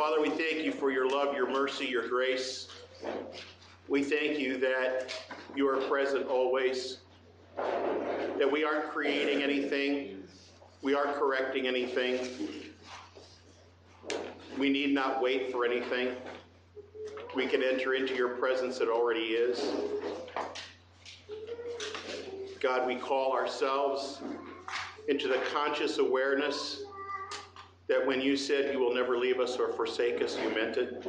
Father, we thank you for your love, your mercy, your grace. We thank you that you are present always, that we aren't creating anything, we aren't correcting anything. We need not wait for anything. We can enter into your presence that already is. God, we call ourselves into the conscious awareness that when you said you will never leave us or forsake us, you meant it.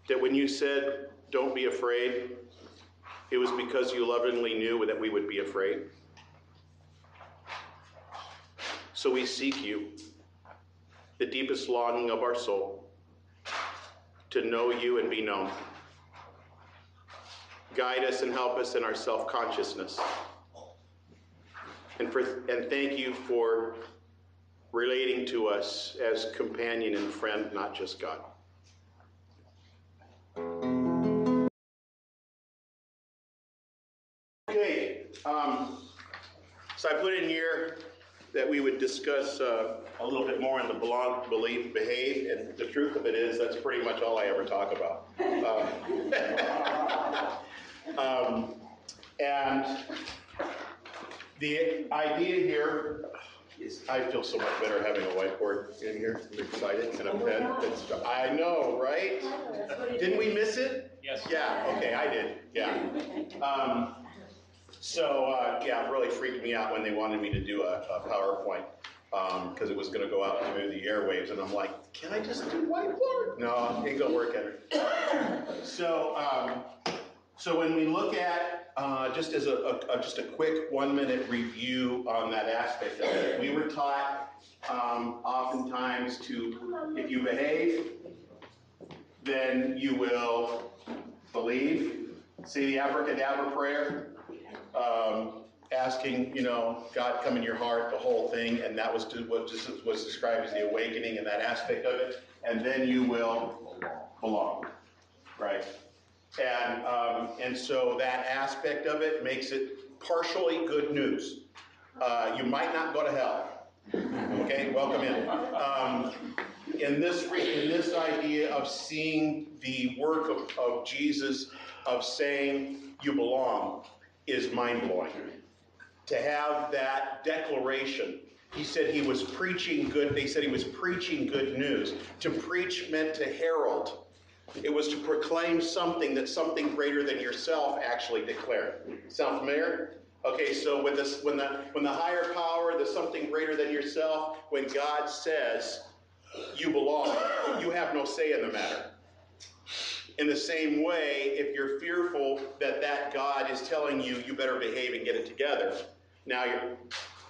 That when you said, don't be afraid, it was because you lovingly knew that we would be afraid. So we seek you, the deepest longing of our soul, to know you and be known. Guide us and help us in our self-consciousness. And thank you for relating to us as companion and friend, not just God. Okay, so I put in here that we would discuss a little bit more on the belong, believe, behave, and the truth of it is that's pretty much all I ever talk about. And the idea here is, I feel so much better having a whiteboard in here. I'm excited, and a pen. I know, right? Didn't we miss it? Yes. Yeah, okay, I did, yeah. Yeah, it really freaked me out when they wanted me to do a PowerPoint because it was going to go out through the airwaves, and I'm like, can I just do whiteboard? No, it ain't going to work, Henry. So when we look at, just as a quick 1-minute review on that aspect of it, we were taught oftentimes to, if you behave, then you will believe. See the abracadabra prayer? Asking, God come in your heart, the whole thing, and that was what was described as the awakening and that aspect of it, and then you will belong, right? And so that aspect of it makes it partially good news. You might not go to hell. Okay, welcome in. In this idea of seeing the work of Jesus, of saying you belong, is mind-blowing. To have that declaration, he said he was preaching good, they said he was preaching good news. To preach meant to herald. It was to proclaim something that something greater than yourself actually declared. Sound familiar? Okay, so with this, when the higher power, the something greater than yourself, when God says you belong, you have no say in the matter. In the same way, if you're fearful that God is telling you, you better behave and get it together, now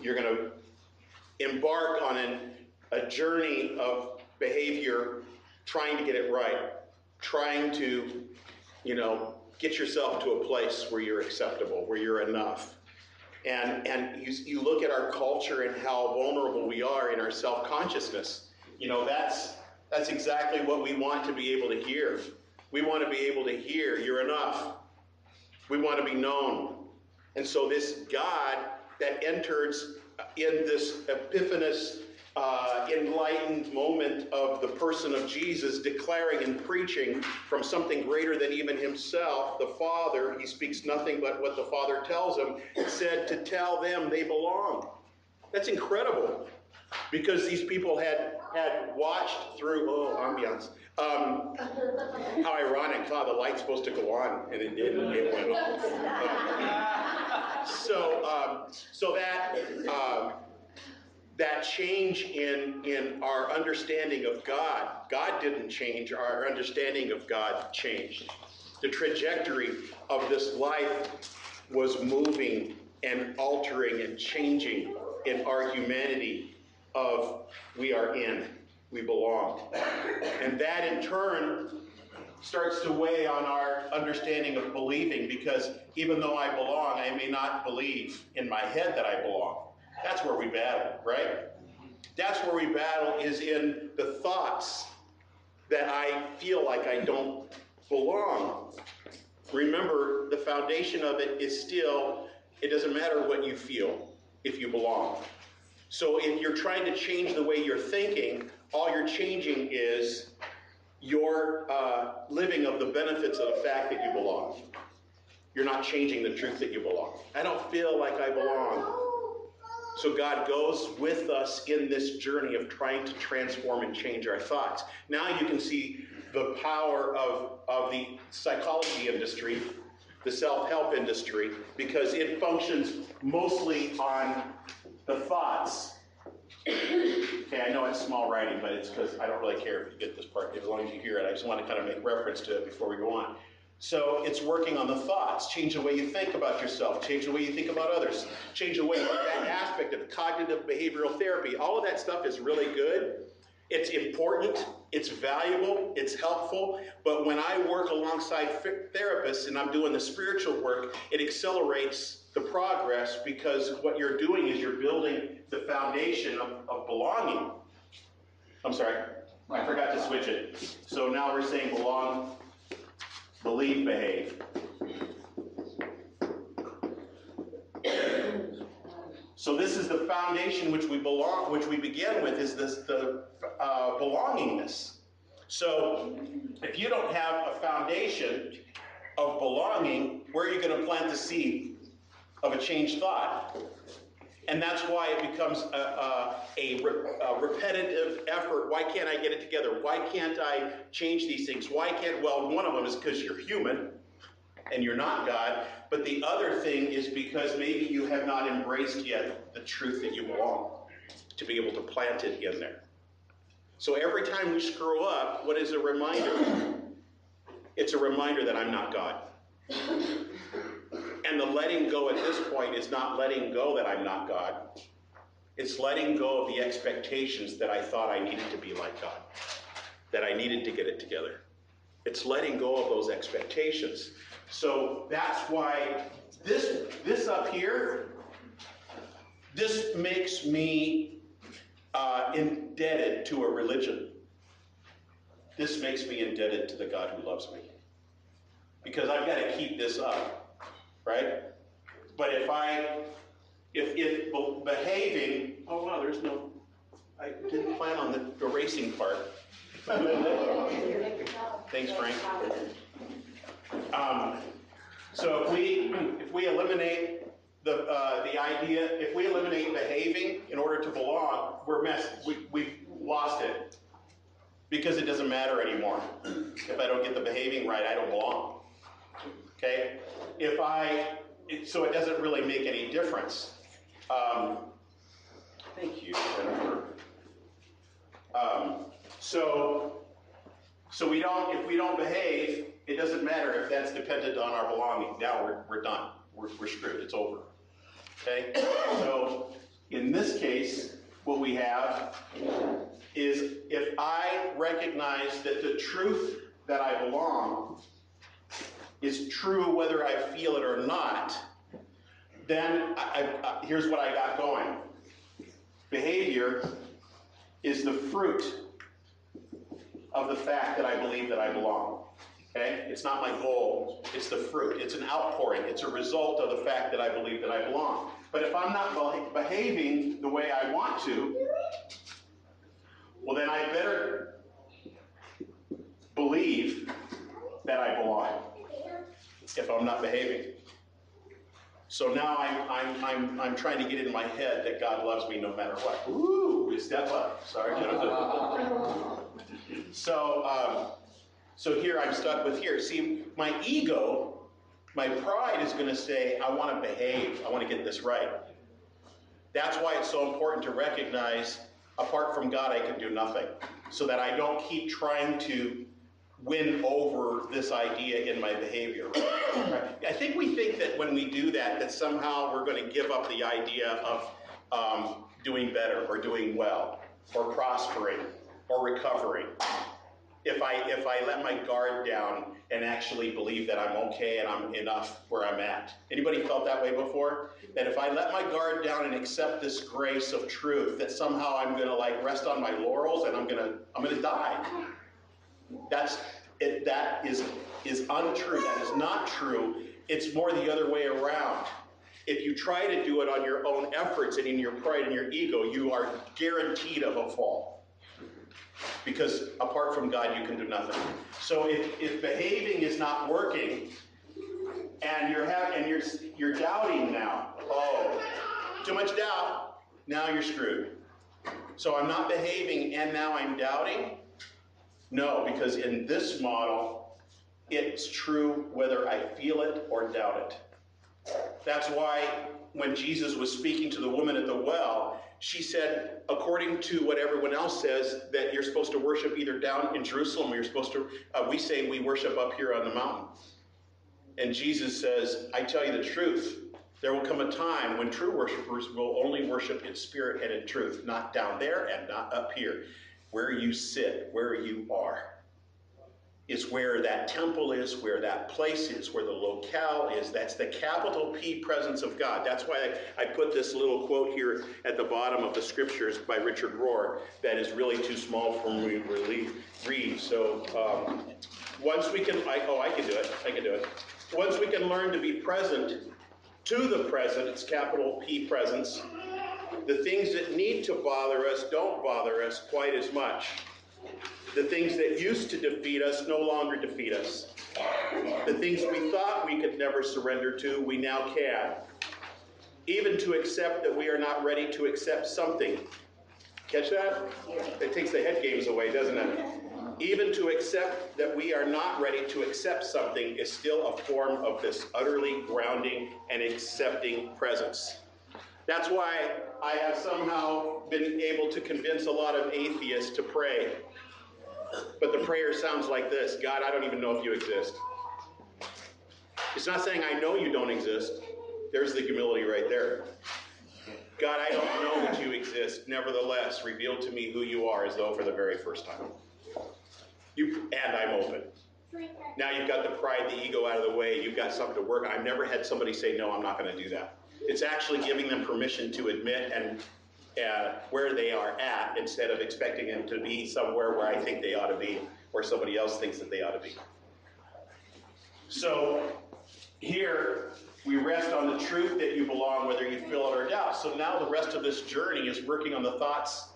you're going to embark on a journey of behavior, trying to get it right, trying to, get yourself to a place where you're acceptable, where you're enough. And you look at our culture and how vulnerable we are in our self-consciousness. That's exactly what we want to be able to hear. We want to be able to hear, you're enough. We want to be known. And so this God that enters in this epiphanous, enlightened moment of the person of Jesus declaring and preaching from something greater than even himself, the Father, he speaks nothing but what the Father tells him, said to tell them they belong. That's incredible. Because these people had watched through, ambiance. How ironic, the light's supposed to go on, and it didn't. It went off. So that change in our understanding of God didn't change, our understanding of God changed. The trajectory of this life was moving and altering and changing in our humanity of we belong. And that in turn starts to weigh on our understanding of believing, because even though I belong, I may not believe in my head that I belong. That's where we battle, right? That's where we battle, is in the thoughts that I feel like I don't belong. Remember, the foundation of it is still, it doesn't matter what you feel if you belong. So if you're trying to change the way you're thinking, all you're changing is your living of the benefits of the fact that you belong. You're not changing the truth that you belong. I don't feel like I belong. So God goes with us in this journey of trying to transform and change our thoughts. Now you can see the power of the psychology industry, the self-help industry, because it functions mostly on the thoughts. Okay, I know it's small writing, but it's because I don't really care if you get this part, as long as you hear it. I just want to kind of make reference to it before we go on. So it's working on the thoughts. Change the way you think about yourself. Change the way you think about others. Change the way that aspect of cognitive behavioral therapy. All of that stuff is really good. It's important. It's valuable. It's helpful. But when I work alongside therapists and I'm doing the spiritual work, it accelerates the progress, because what you're doing is you're building the foundation of belonging. I'm sorry, I forgot to switch it. So now we're saying belong, believe, behave. So this is the foundation which we belong, which we begin with, is the belongingness. So if you don't have a foundation of belonging, where are you going to plant the seed of a changed thought? And that's why it becomes a repetitive effort. Why can't I get it together? Why can't I change these things? Well, one of them is because you're human and you're not God. But the other thing is because maybe you have not embraced yet the truth that you belong, to be able to plant it in there. So every time we screw up, what is a reminder? It's a reminder that I'm not God. And the letting go at this point is not letting go that I'm not God. It's letting go of the expectations that I thought I needed to be like God, that I needed to get it together. It's letting go of those expectations. So that's why this up here, this makes me indebted to a religion. This makes me indebted to the God who loves me. Because I've got to keep this up, right? But if behaving, oh wow, I didn't plan on the erasing part. Thanks, Frank. So if we eliminate the idea, if we eliminate behaving in order to belong, we're messed. We've lost it, because it doesn't matter anymore. If I don't get the behaving right, I don't belong. Okay? So it doesn't really make any difference. Thank you, Jennifer. So if we don't behave, it doesn't matter if that's dependent on our belonging. Now we're done. We're screwed. It's over. Okay? So in this case, what we have is, if I recognize that the truth that I belong is true whether I feel it or not, then here's what I got going. Behavior is the fruit of the fact that I believe that I belong. Okay? It's not my goal. It's the fruit. It's an outpouring. It's a result of the fact that I believe that I belong. But if I'm not behaving the way I want to, well, then I better believe that I belong if I'm not behaving. So now I'm trying to get it in my head that God loves me no matter what. Ooh, step up. Sorry, Jonathan. So here I'm stuck with here. See, my ego, my pride is going to say, I want to behave. I want to get this right. That's why it's so important to recognize, apart from God, I can do nothing. So that I don't keep trying to win over this idea in my behavior. Right? I think we think that when we do that, that somehow we're going to give up the idea of doing better or doing well or prospering or recovering. If I let my guard down and actually believe that I'm okay and I'm enough where I'm at. Anybody felt that way before? That if I let my guard down and accept this grace of truth, that somehow I'm going to rest on my laurels and I'm going to die. That is untrue. That is not true. It's more the other way around. If you try to do it on your own efforts and in your pride and your ego, you are guaranteed of a fall. Because apart from God, you can do nothing. So if behaving is not working, and you're doubting now, too much doubt, now you're screwed. So I'm not behaving and now I'm doubting? No, because in this model, it's true whether I feel it or doubt it. That's why when Jesus was speaking to the woman at the well, she said, according to what everyone else says, that you're supposed to worship either down in Jerusalem or you're supposed to, we say we worship up here on the mountain. And Jesus says, I tell you the truth, there will come a time when true worshipers will only worship in spirit and in truth, not down there and not up here. Where you sit, where you are, is where that temple is, where that place is, where the locale is. That's the capital P presence of God. That's why I put this little quote here at the bottom of the scriptures by Richard Rohr that is really too small for me to read. So once we can, I can do it. Once we can learn to be present to the present, it's capital P presence, the things that need to bother us don't bother us quite as much. The things that used to defeat us no longer defeat us. The things we thought we could never surrender to, we now can. Even to accept that we are not ready to accept something. Catch that? It takes the head games away, doesn't it? Even to accept that we are not ready to accept something is still a form of this utterly grounding and accepting presence. That's why I have somehow been able to convince a lot of atheists to pray. But the prayer sounds like this: God, I don't even know if you exist. It's not saying I know you don't exist. There's the humility right there. God, I don't know that you exist. Nevertheless, reveal to me who you are as though for the very first time. And I'm open. Now you've got the pride, the ego out of the way. You've got something to work on. I've never had somebody say, no, I'm not going to do that. It's actually giving them permission to admit and where they are at, instead of expecting them to be somewhere where I think they ought to be, or somebody else thinks that they ought to be. So here we rest on the truth that you belong, whether you feel it or doubt. So now the rest of this journey is working on the thoughts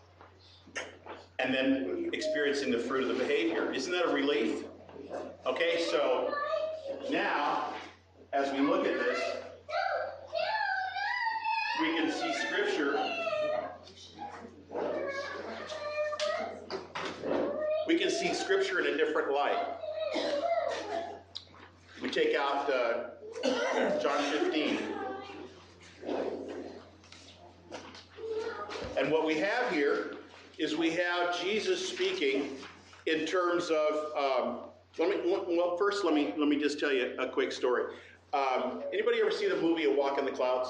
and then experiencing the fruit of the behavior. Isn't that a relief? Okay, so now as we look at this, we can see Scripture. We can see Scripture in a different light. We take out John 15. And what we have here is we have Jesus speaking in terms of, first let me just tell you a quick story. Anybody ever see the movie A Walk in the Clouds?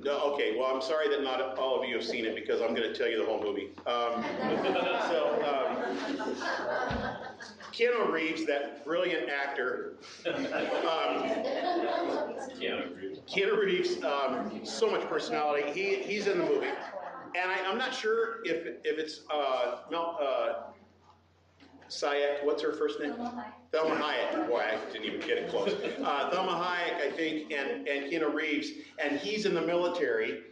No, okay, well, I'm sorry that not all of you have seen it, because I'm going to tell you the whole movie. Keanu Reeves, that brilliant actor, Keanu Reeves, so much personality. He's in the movie, and I'm not sure if it's Sayek, what's her first name? Thelma Hayek. Boy, I didn't even get it close. Thelma Hayek, I think, and Keanu Reeves, and he's in the military.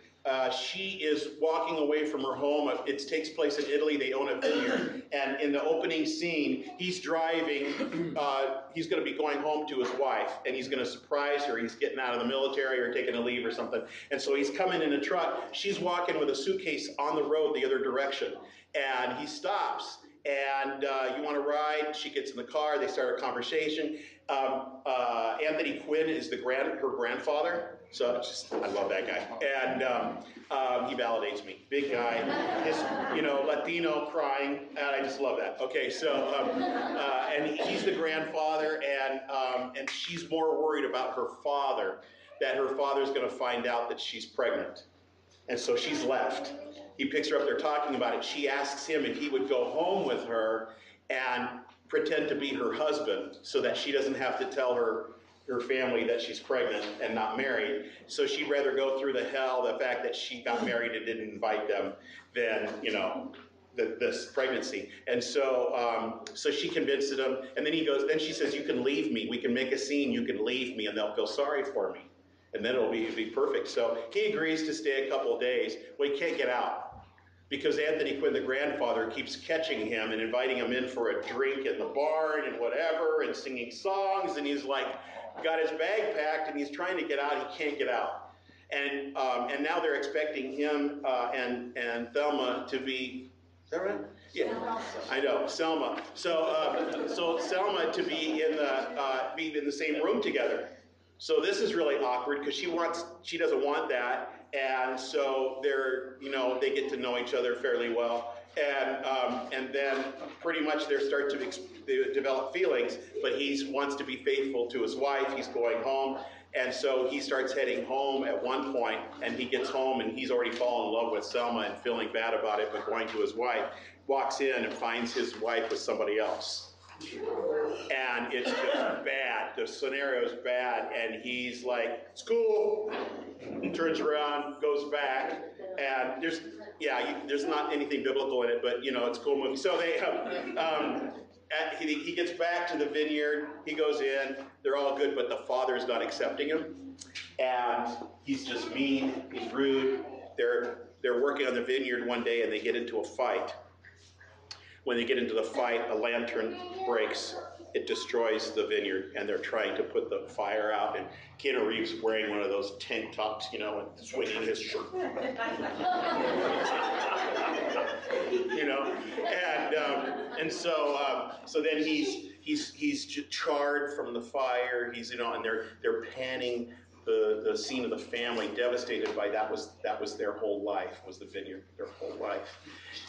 She is walking away from her home. It takes place in Italy. They own a vineyard. And in the opening scene, he's driving. He's going to be going home to his wife, and he's going to surprise her. He's getting out of the military or taking a leave or something. And so he's coming in a truck. She's walking with a suitcase on the road the other direction. And he stops. And you want to ride? She gets in the car. They start a conversation. Anthony Quinn is her grandfather. So I love that guy. And he validates me. Big guy, Latino, crying, and I just love that. Okay, so and he's the grandfather, and she's more worried about her father, that her father's going to find out that she's pregnant, and so she's left. He picks her up, they're talking about it. She asks him if he would go home with her and pretend to be her husband so that she doesn't have to tell her family that she's pregnant and not married. So she'd rather go through the fact that she got married and didn't invite them, than, this pregnancy. And so so she convinces him, and then then she says, you can leave me. We can make a scene, you can leave me, and they'll feel sorry for me. And then it'll be perfect. So he agrees to stay a couple of days. Well, he can't get out. because Anthony Quinn, the grandfather, keeps catching him and inviting him in for a drink in the barn and whatever, and singing songs, and he's like, got his bag packed, and he's trying to get out, he can't get out. And now they're expecting him and Thelma to be, is that right? Yeah, I know, Selma. So Selma to be in the same room together. So this is really awkward because she doesn't want that, and so they get to know each other fairly well, and then pretty much they develop feelings. But he wants to be faithful to his wife. He's going home. And so he starts heading home at one point, and he gets home, and he's already fallen in love with Selma and feeling bad about it, but going to his wife, walks in and finds his wife with somebody else. And it's just bad. The scenario is bad, and he's like, it's cool. He turns around, goes back, and there's not anything biblical in it, but, it's a cool movie. So he gets back to the vineyard, he goes in, they're all good, but the father's not accepting him, and he's just mean, he's rude. They're working on the vineyard one day, and they get into a fight. When they get into the fight, a lantern breaks, it destroys the vineyard, and they're trying to put the fire out, and Keanu Reeves wearing one of those tank tops, and swinging his shirt. And so then he's charred from the fire. He's and they're panning the scene of the family devastated by that was their whole life, was the vineyard, their whole life.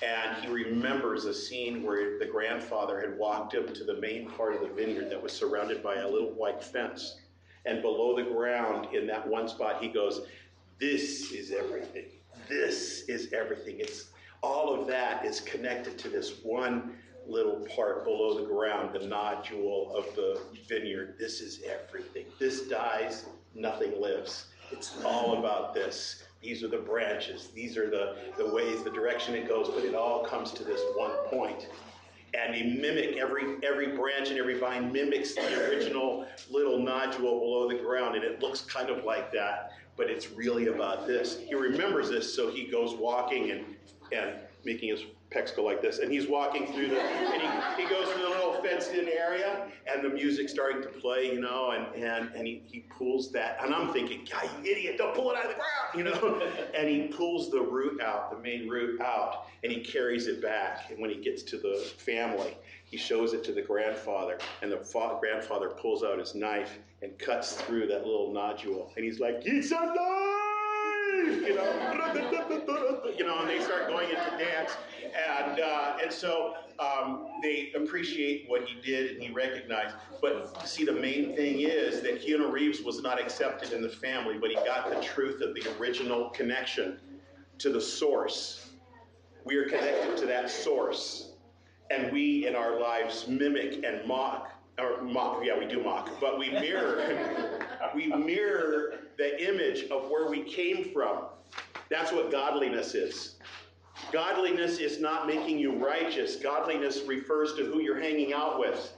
And he remembers a scene where the grandfather had walked him to the main part of the vineyard that was surrounded by a little white fence. And below the ground, in that one spot, he goes, this is everything. This is everything. It's all of that is connected to this one little part below the ground, the nodule of the vineyard. This is everything. This dies, nothing lives. It's all about this. These are the branches. These are the ways, the direction it goes, but it all comes to this one point. And they mimic, every branch and every vine mimics the original little nodule below the ground, and it looks kind of like that, but it's really about this. He remembers this, so he goes walking and making his pecs go like this, and he's walking through and he goes through the little fenced-in area, and the music's starting to play, and he pulls that, and I'm thinking, God, you idiot, don't pull it out of the ground, and he pulls the root out, the main root out, and he carries it back, and when he gets to the family, he shows it to the grandfather, and the grandfather pulls out his knife and cuts through that little nodule, and he's like, it's alive! And they start going into dance, and so they appreciate what he did and he recognized. But see, the main thing is that Keanu Reeves was not accepted in the family, but he got the truth of the original connection to the source. We are connected to that source, and we in our lives mimic and mock. We do mock, but we mirror the image of where we came from. That's what godliness is. Godliness is not making you righteous. Godliness refers to who you're hanging out with.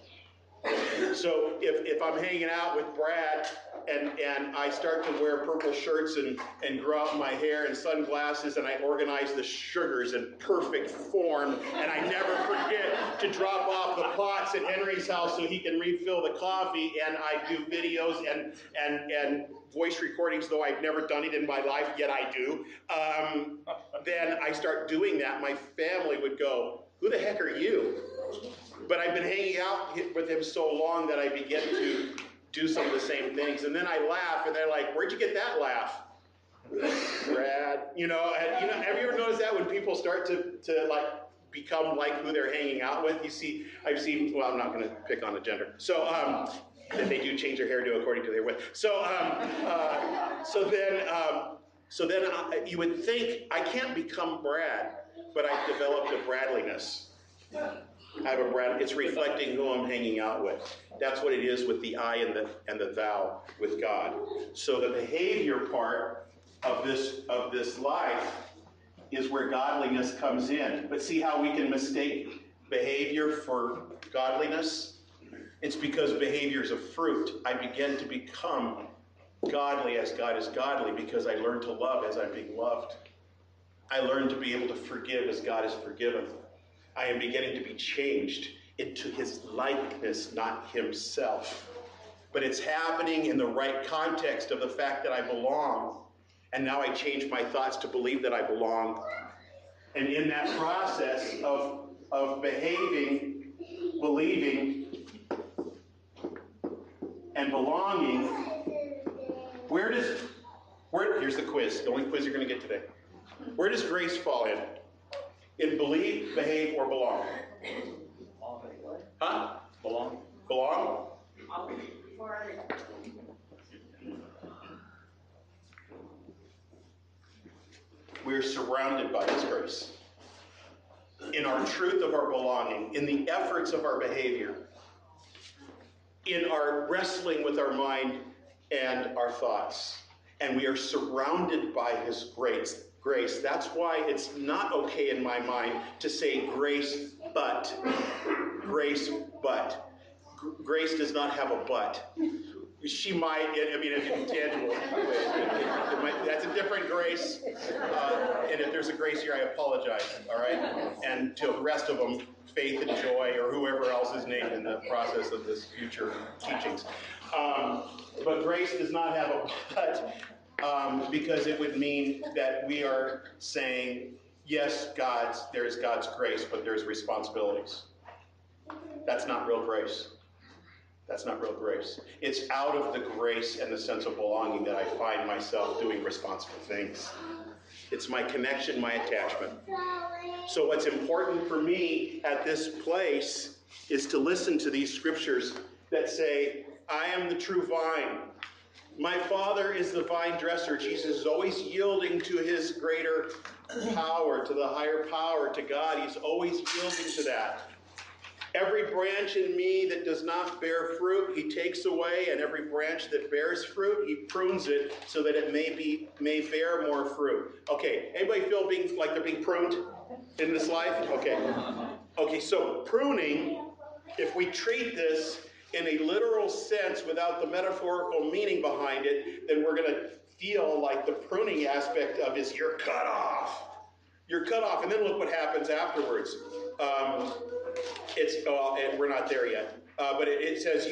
So if I'm hanging out with Brad and I start to wear purple shirts and grow out my hair and sunglasses, and I organize the sugars in perfect form, and I never forget to drop off the pots at Henry's house so he can refill the coffee, and I do videos and voice recordings, though I've never done it in my life, yet I do, then I start doing that, my family would go, who the heck are you? But I've been hanging out with him so long that I begin to do some of the same things. And then I laugh, and they're like, where'd you get that laugh? Brad. Have you ever noticed that when people start to like become like who they're hanging out with? I've seen, well, I'm not going to pick on the gender. So, that they do change their hairdo according to their width. So then you would think, I can't become Brad, but I've developed a Bradliness. I have a Brad. It's reflecting who I'm hanging out with. That's what it is with the I and the thou with God. So the behavior part of this life is where godliness comes in. But see how we can mistake behavior for godliness? It's because behavior is a fruit. I begin to become godly as God is godly because I learn to love as I'm being loved. I learned to be able to forgive as God has forgiven. I am beginning to be changed into his likeness, not himself. But it's happening in the right context of the fact that I belong. And now I change my thoughts to believe that I belong. And in that process of behaving, believing, and belonging, here's the quiz, the only quiz you're going to get today. Where does grace fall in? In believe, behave, or belong? Huh? Belong. Belong? We're surrounded by his grace. In our truth of our belonging, in the efforts of our behavior, in our wrestling with our mind and our thoughts. And we are surrounded by his grace. That's why it's not okay in my mind to say grace, but. Grace, but. Grace does not have a but. She might, I mean, it's intangible. That's a different grace. And if there's a grace here, I apologize, all right? And to the rest of them, Faith and Joy, or whoever else is named in the process of this future teachings. But grace does not have a but, because it would mean that we are saying, yes, there is God's grace, but there's responsibilities. That's not real grace. That's not real grace. It's out of the grace and the sense of belonging that I find myself doing responsible things. It's my connection, my attachment. So what's important for me at this place is to listen to these scriptures that say, I am the true vine. My Father is the vine dresser. Jesus is always yielding to his greater power, to the higher power, to God. He's always yielding to that. Every branch in me that does not bear fruit, he takes away, and every branch that bears fruit, he prunes it so that it may bear more fruit. Okay, anybody feel like they're being pruned in this life? Okay, so pruning, if we treat this in a literal sense without the metaphorical meaning behind it, then we're going to feel like the pruning aspect of is you're cut off. You're cut off, and then look what happens afterwards. We're not there yet, but it says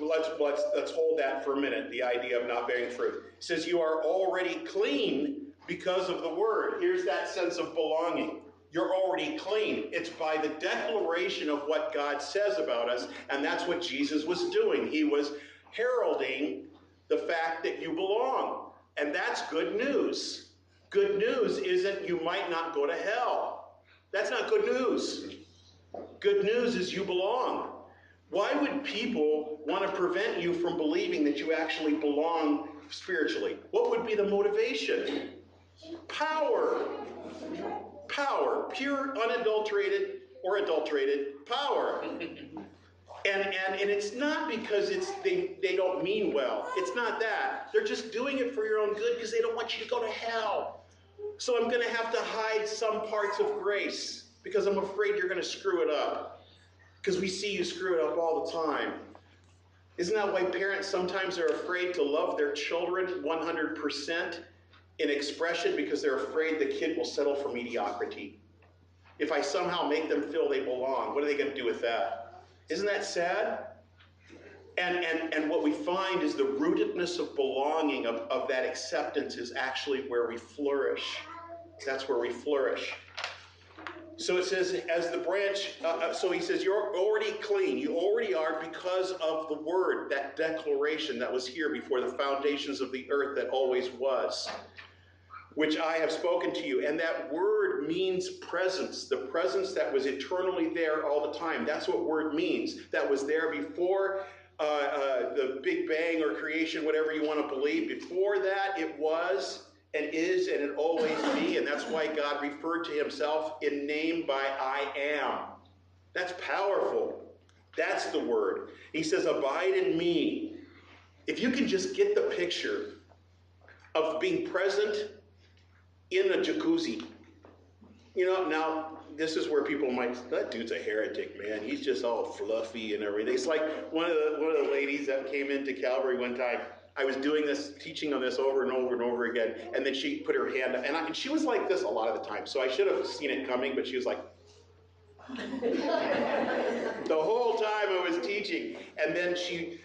let's hold that for a minute, the idea of not bearing fruit. It says you are already clean because of the word. Here's that sense of belonging. You're already clean. It's by the declaration of what God says about us, and that's what Jesus was doing. He was heralding the fact that you belong, and that's good news. Good news isn't you might not go to hell. That's not good news. Good news is you belong. Why would people want to prevent you from believing that you actually belong spiritually? What would be the motivation? Power. Power. Pure, unadulterated, or adulterated power. And it's not because they don't mean well. It's not that. They're just doing it for your own good because they don't want you to go to hell. So I'm going to have to hide some parts of grace because I'm afraid you're going to screw it up. Because we see you screw it up all the time. Isn't that why parents sometimes are afraid to love their children 100% in expression because they're afraid the kid will settle for mediocrity? If I somehow make them feel they belong, what are they going to do with that? Isn't that sad? And what we find is the rootedness of belonging, of that acceptance is actually where we flourish. That's where we flourish. So it says, as the branch, so he says, you're already clean. You already are because of the word, that declaration that was here before the foundations of the earth that always was, which I have spoken to you. And that word means presence, the presence that was eternally there all the time. That's what word means. That was there before the Big Bang or creation, whatever you want to believe. Before that, it was and is and it always be. And that's why God referred to himself in name by I am. That's powerful. That's the word. He says, abide in me. If you can just get the picture of being present in a jacuzzi. You know, now, this is where people might, that dude's a heretic, man. He's just all fluffy and everything. It's like one of the ladies that came into Calvary one time. I was doing this, teaching on this over and over and over again, and then she put her hand up, and she was like this a lot of the time, so I should have seen it coming, but she was like, the whole time I was teaching. And then she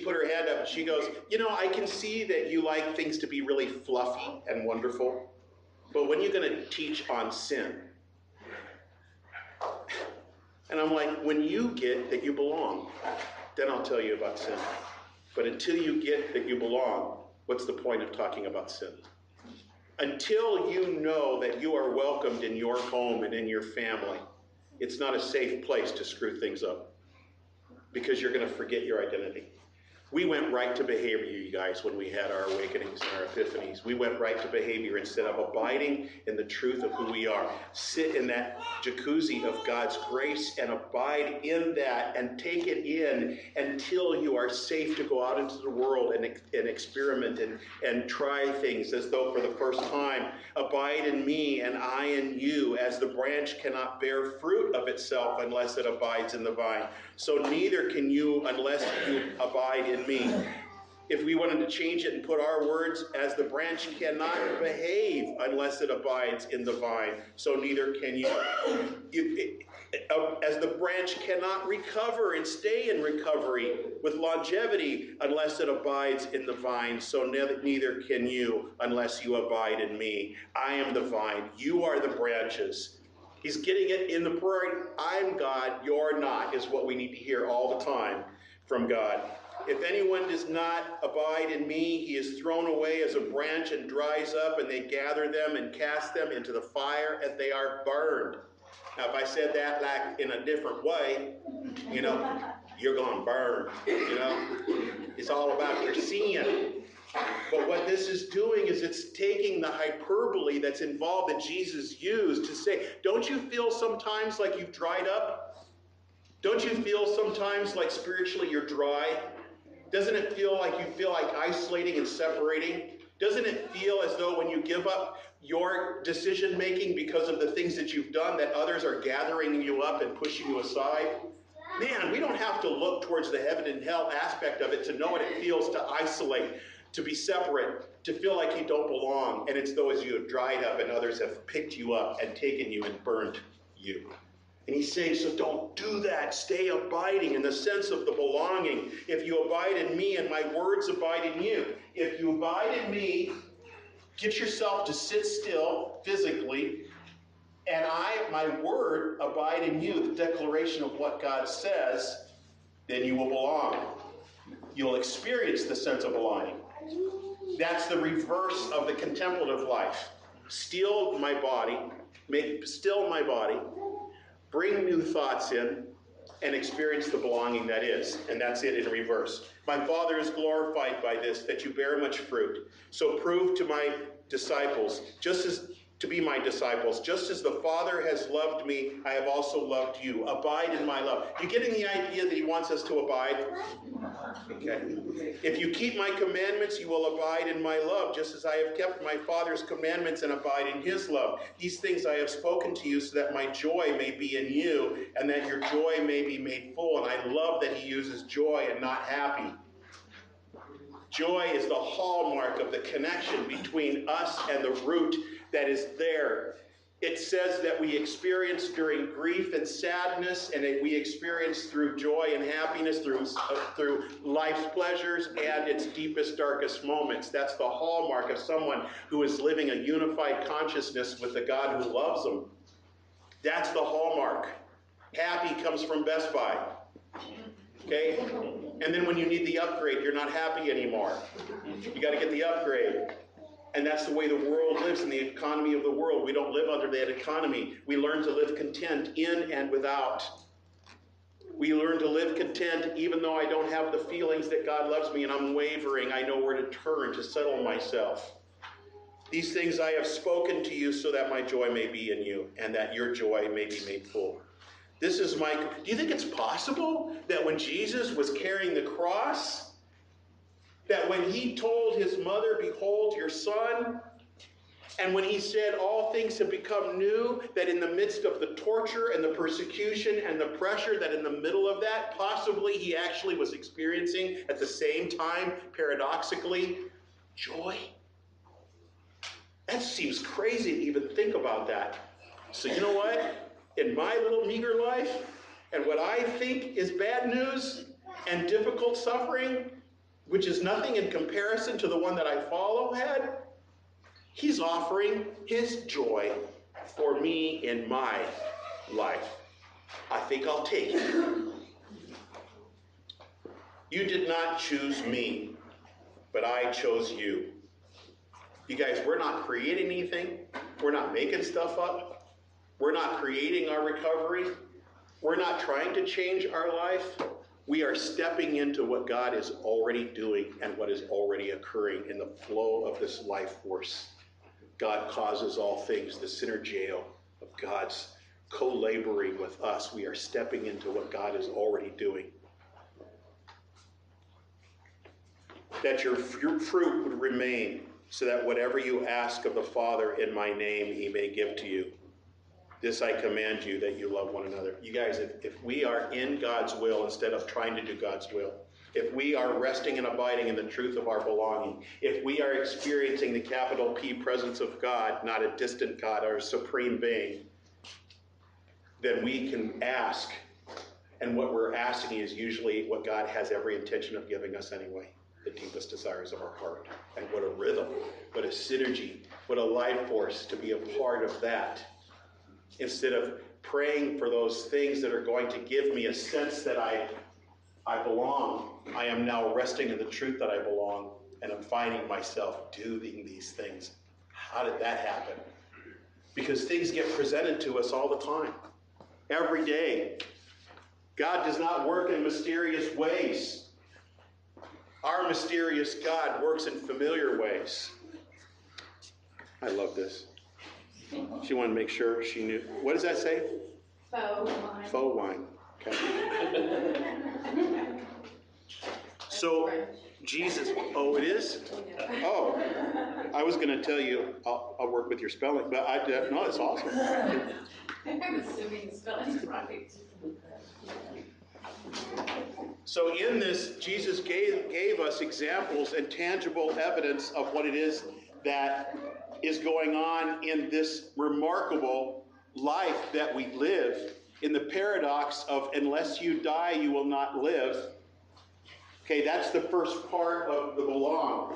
put her hand up and she goes, you know, I can see that you like things to be really fluffy and wonderful, but when are you going to teach on sin? And I'm like, when you get that you belong, then I'll tell you about sin. But until you get that you belong, what's the point of talking about sin? Until you know that you are welcomed in your home and in your family, it's not a safe place to screw things up, because you're going to forget your identity. We went right to behavior, you guys, when we had our awakenings and our epiphanies. We went right to behavior instead of abiding in the truth of who we are. Sit in that jacuzzi of God's grace and abide in that and take it in until you are safe to go out into the world and experiment and try things as though for the first time. Abide in me and I in you, as the branch cannot bear fruit of itself unless it abides in the vine. So neither can you unless you abide in me. If we wanted to change it and put our words, as the branch cannot behave unless it abides in the vine, so neither can you. As the branch cannot recover and stay in recovery with longevity unless it abides in the vine, so neither can you unless you abide in me. I am the vine, you are the branches. He's getting it in the prayer. I'm God, you're not, is what we need to hear all the time from God. If anyone does not abide in me, he is thrown away as a branch and dries up, and they gather them and cast them into the fire, and they are burned. Now, if I said that like in a different way, you know, you're going to burn, you know. It's all about your sin. But what this is doing is it's taking the hyperbole that's involved that Jesus used to say, don't you feel sometimes like you've dried up? Don't you feel sometimes like spiritually you're dry? Doesn't it feel like you feel like isolating and separating? Doesn't it feel as though when you give up your decision making because of the things that you've done, that others are gathering you up and pushing you aside? Man, we don't have to look towards the heaven and hell aspect of it to know what it feels to isolate, to be separate, to feel like you don't belong. And it's though as you have dried up and others have picked you up and taken you and burned you. And he's saying, so don't do that. Stay abiding in the sense of the belonging. If you abide in me and my words abide in you. If you abide in me, get yourself to sit still physically, and my word abide in you, the declaration of what God says, then you will belong. You'll experience the sense of belonging. That's the reverse of the contemplative life. Still my body, make still my body, bring new thoughts in, and experience the belonging that is. And that's it in reverse. My Father is glorified by this, that you bear much fruit. So prove to my disciples, to be my disciples, just as the Father has loved me, I have also loved you. Abide in my love. You getting the idea that he wants us to abide? Okay. If you keep my commandments, you will abide in my love, just as I have kept my Father's commandments and abide in his love. These things I have spoken to you so that my joy may be in you and that your joy may be made full. And I love that he uses joy and not happy. Joy is the hallmark of the connection between us and the root that is there. It says that we experience during grief and sadness, and that we experience through joy and happiness, through life's pleasures and its deepest, darkest moments. That's the hallmark of someone who is living a unified consciousness with the God who loves them. That's the hallmark. Happy comes from Best Buy. Okay? And then when you need the upgrade, you're not happy anymore. You got to get the upgrade. And that's the way the world lives, in the economy of the world. We don't live under that economy. We learn to live content in and without. We learn to live content even though I don't have the feelings that God loves me and I'm wavering. I know where to turn to settle myself. These things I have spoken to you so that my joy may be in you and that your joy may be made full. This is my... Do you think it's possible that when Jesus was carrying the cross, that when he told his mother, behold your son, And when he said all things have become new, that in the midst of the torture and the persecution and the pressure, that in the middle of that, possibly he actually was experiencing at the same time, paradoxically, joy. That seems crazy to even think about that. So you know what? In my little meager life, and what I think is bad news and difficult suffering, which is nothing in comparison to the one that I follow had, he's offering his joy for me in my life. I think I'll take it. You did not choose me, but I chose you. You guys, we're not creating anything. We're not making stuff up. We're not creating our recovery. We're not trying to change our life. We are stepping into what God is already doing and what is already occurring in the flow of this life force. God causes all things, the synergeo of God's co-laboring with us. We are stepping into what God is already doing. That your fruit would remain, so that whatever you ask of the Father in my name, he may give to you. This I command you, that you love one another. You guys, if we are in God's will instead of trying to do God's will, if we are resting and abiding in the truth of our belonging, if we are experiencing the capital P presence of God, not a distant God, our supreme being, then we can ask. And what we're asking is usually what God has every intention of giving us anyway, the deepest desires of our heart. And what a rhythm, what a synergy, what a life force to be a part of that. Instead of praying for those things that are going to give me a sense that I belong, I am now resting in the truth that I belong, and I'm finding myself doing these things. How did that happen? Because things get presented to us all the time, every day. God does not work in mysterious ways. Our mysterious God works in familiar ways. I love this. She wanted to make sure she knew. What does that say? Faux wine. Faux wine. Okay. So, Jesus, oh, it is? Oh, I was going to tell you, I'll work with your spelling, but no, it's awesome. I'm assuming the spelling's right. So in this, Jesus gave us examples and tangible evidence of what it is that is going on in this remarkable life that we live, in the paradox of unless you die, you will not live. Okay, that's the first part of the belong.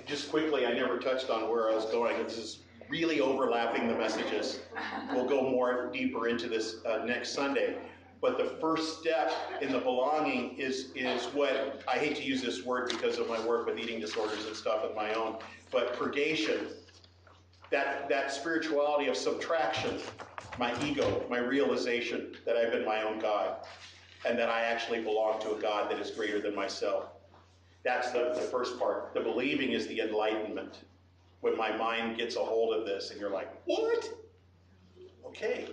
Just quickly, I never touched on where I was going. This is really overlapping the messages. We'll go more deeper into this next Sunday. But the first step in the belonging is what, I hate to use this word because of my work with eating disorders and stuff of my own, but purgation, that spirituality of subtraction, my ego, my realization that I've been my own God, and that I actually belong to a God that is greater than myself. That's the first part. The believing is the enlightenment. When my mind gets a hold of this and you're like, what? Okay.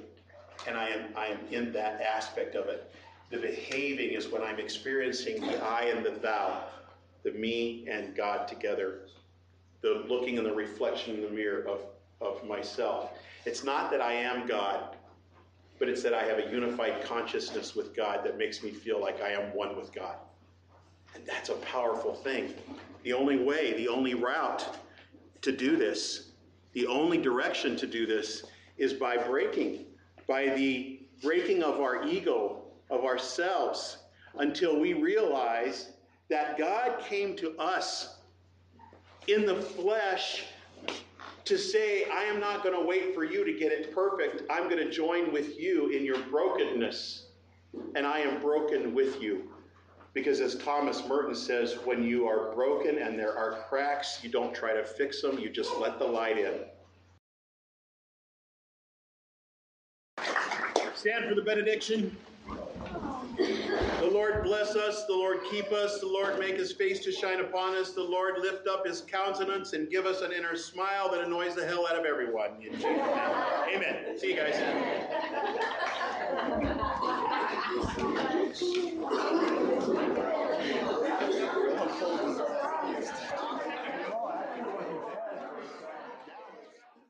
And I am in that aspect of it. The behaving is when I'm experiencing the I and the thou, the me and God together, the looking in the reflection in the mirror of myself. It's not that I am God, but it's that I have a unified consciousness with God that makes me feel like I am one with God. And that's a powerful thing. The only way, the only route to do this, the only direction to do this is by the breaking of our ego, of ourselves, until we realize that God came to us in the flesh to say, I am not going to wait for you to get it perfect. I'm going to join with you in your brokenness. And I am broken with you. Because as Thomas Merton says, when you are broken and there are cracks, you don't try to fix them, you just let the light in. Stand for the benediction. The Lord bless us, the Lord keep us, the Lord make his face to shine upon us, the Lord lift up his countenance and give us an inner smile that annoys the hell out of everyone. In Jesus' name. Amen. See you guys.